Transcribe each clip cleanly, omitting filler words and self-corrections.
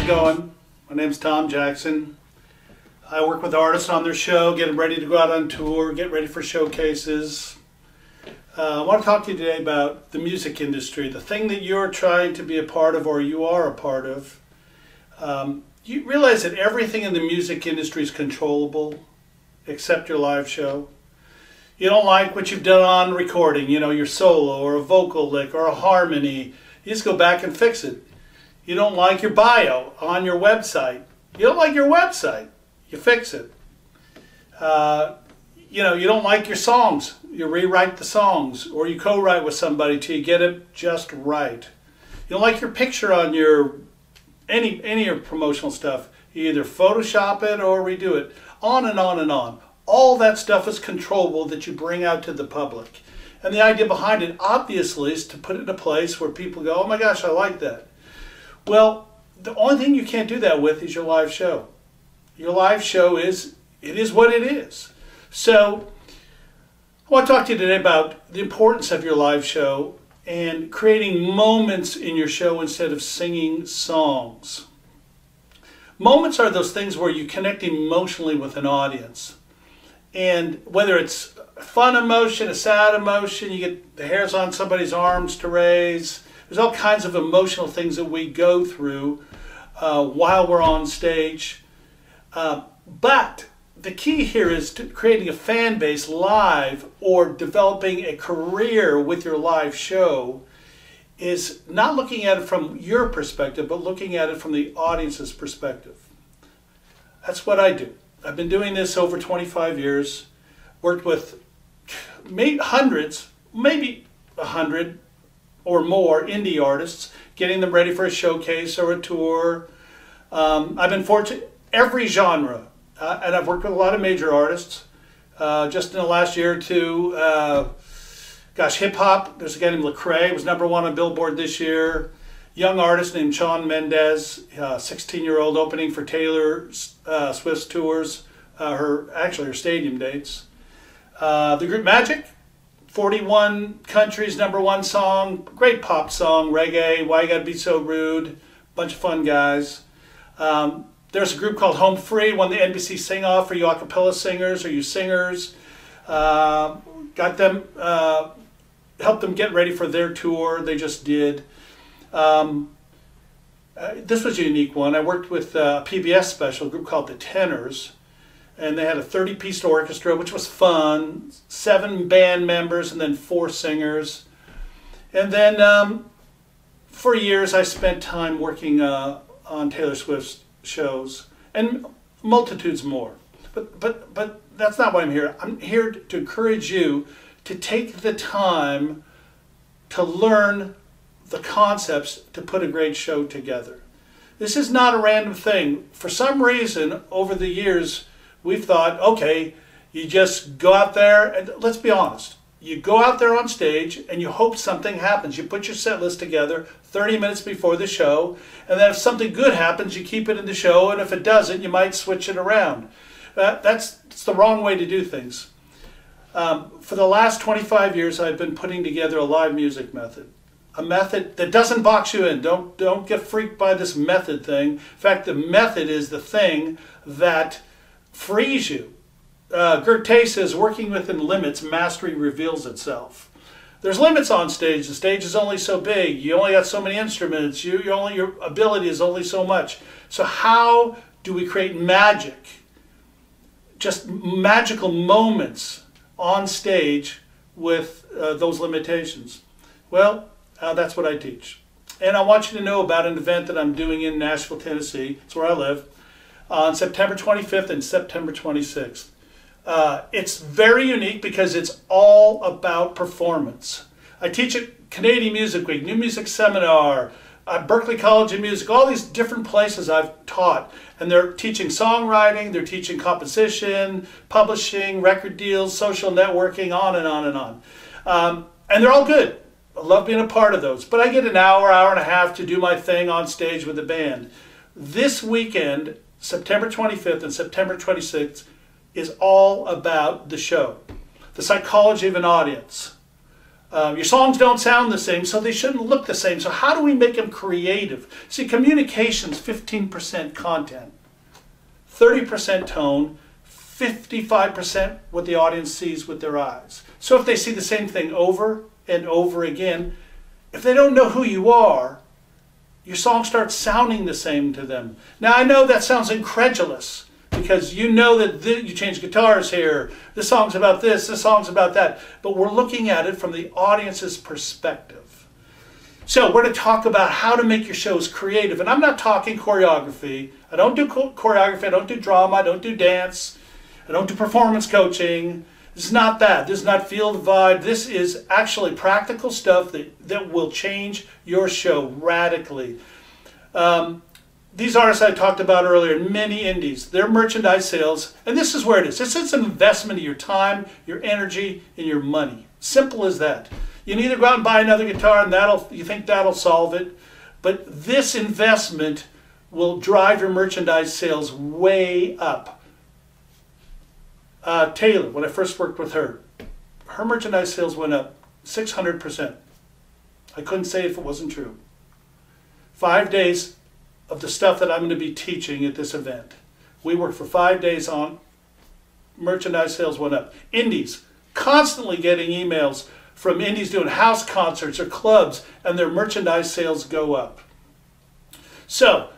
it going? My name's Tom Jackson. I work with artists on their show, get them ready to go out on tour, get ready for showcases. I want to talk to you today about the music industry, the thing that you're trying to be a part of or you are a part of. You realize that everything in the music industry is controllable except your live show. You don't like what you've done on recording, you know, your solo or a vocal lick or a harmony. You just go back and fix it. You don't like your bio on your website. You don't like your website. You fix it. You know, you don't like your songs. You rewrite the songs, or you co-write with somebody till you get it just right. You don't like your picture on your any of your promotional stuff. You either Photoshop it or redo it. On and on and on. All that stuff is controllable that you bring out to the public. And the idea behind it, obviously, is to put it in a place where people go, oh my gosh, I like that. Well, the only thing you can't do that with is your live show. Your live show is what it is. So I want to talk to you today about the importance of your live show and creating moments in your show instead of singing songs. Moments are those things where you connect emotionally with an audience. And whether it's a fun emotion, a sad emotion, you get the hairs on somebody's arms to raise. There's all kinds of emotional things that we go through while we're on stage. But the key here is to creating a fan base live or developing a career with your live show is not looking at it from your perspective, but looking at it from the audience's perspective. That's what I do. I've been doing this over 25 years, worked with hundreds, maybe 100 or more indie artists, getting them ready for a showcase or a tour. I've been fortunate, every genre, and I've worked with a lot of major artists. Just in the last year or two, gosh, hip-hop, there's a guy named Lecrae, was #1 on Billboard this year. Young artist named Shawn Mendes, 16-year-old, opening for Taylor Swift's tours, her stadium dates. The group Magic, 41 countries, #1 song, great pop song, reggae, Why You Gotta Be So Rude, bunch of fun guys. There's a group called Home Free, won the NBC Sing-Off for you a cappella singers or you singers. Got them, helped them get ready for their tour they just did. This was a unique one. I worked with a PBS special, a group called The Tenors, and they had a 30-piece orchestra, which was fun, 7 band members and then 4 singers. And then for years I spent time working on Taylor Swift's shows and multitudes more. But that's not why I'm here. I'm here to encourage you to take the time to learn the concepts to put a great show together. This is not a random thing. For some reason, over the years, we've thought, okay, you just go out there, and let's be honest, you go out there on stage and you hope something happens. You put your set list together 30 minutes before the show, and then if something good happens, you keep it in the show, and if it doesn't, you might switch it around. That's the wrong way to do things. For the last 25 years, I've been putting together a live music method. A method that doesn't box you in. Don't get freaked by this method thing. In fact, the method is the thing that frees you. Gert Tay says, working within limits, mastery reveals itself. There's limits on stage. The stage is only so big. You only got so many instruments. Your ability is only so much. So how do we create magic? Just magical moments on stage with those limitations. Well, that's what I teach. And I want you to know about an event that I'm doing in Nashville, Tennessee. It's where I live. On September 25th and September 26th. It's very unique because it's all about performance. I teach at Canadian Music Week, New Music Seminar, Berklee College of Music, all these different places I've taught. And they're teaching songwriting, they're teaching composition, publishing, record deals, social networking, on and on and on. And they're all good. I love being a part of those. But I get an hour, hour and a half to do my thing on stage with the band. This weekend, September 25th and September 26th, is all about the show. The psychology of an audience. Your songs don't sound the same, so they shouldn't look the same. So how do we make them creative? See, communication's 15% content, 30% tone, 55% what the audience sees with their eyes. So if they see the same thing over and over again, if they don't know who you are, your song starts sounding the same to them. Now I know that sounds incredulous, because you know that you change guitars here, this song's about this song's about that, but we're looking at it from the audience's perspective. So we're going to talk about how to make your shows creative, and I'm not talking choreography. I don't do choreography, I don't do drama, I don't do dance, I don't do performance coaching. This is not that. This is not feel the vibe. This is actually practical stuff that will change your show radically. These artists I talked about earlier, many indies, their merchandise sales, and this is where it is. This is an investment of your time, your energy, and your money. Simple as that. You can either go out and buy another guitar and you think that'll solve it, but this investment will drive your merchandise sales way up. Taylor, when I first worked with her merchandise sales went up 600%. I couldn't say if it wasn't true. 5 days of the stuff that I'm going to be teaching at this event. We worked for 5 days on merchandise sales went up. Indies, constantly getting emails from indies doing house concerts or clubs, and their merchandise sales go up. So,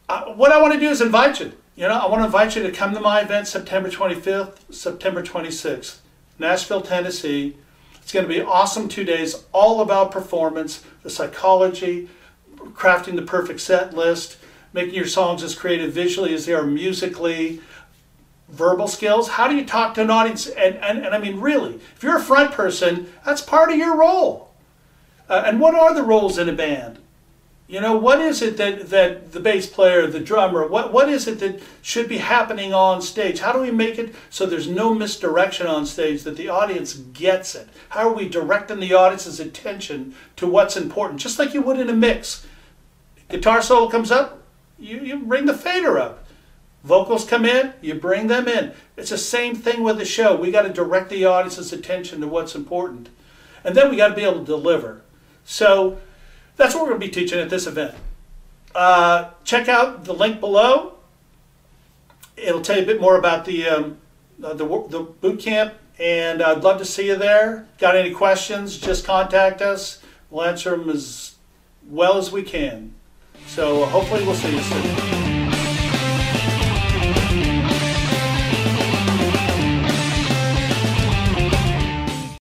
what I want to do is invite you. I want to invite you to come to my event September 25th, September 26th, Nashville, Tennessee. It's going to be awesome 2 days, all about performance, the psychology, crafting the perfect set list, making your songs as creative visually as they are musically, verbal skills. How do you talk to an audience? And I mean, really, if you're a front person, that's part of your role. And what are the roles in a band? What is it that the bass player, the drummer, what is it that should be happening on stage? How do we make it so there's no misdirection on stage, that the audience gets it? How are we directing the audience's attention to what's important? Just like you would in a mix. Guitar solo comes up, you bring the fader up. Vocals come in, you bring them in. It's the same thing with the show. We got to direct the audience's attention to what's important. And then we got to be able to deliver. So that's what we're going to be teaching at this event. Check out the link below. It'll tell you a bit more about the boot camp, and I'd love to see you there. Got any questions, just contact us. We'll answer them as well as we can. So hopefully we'll see you soon.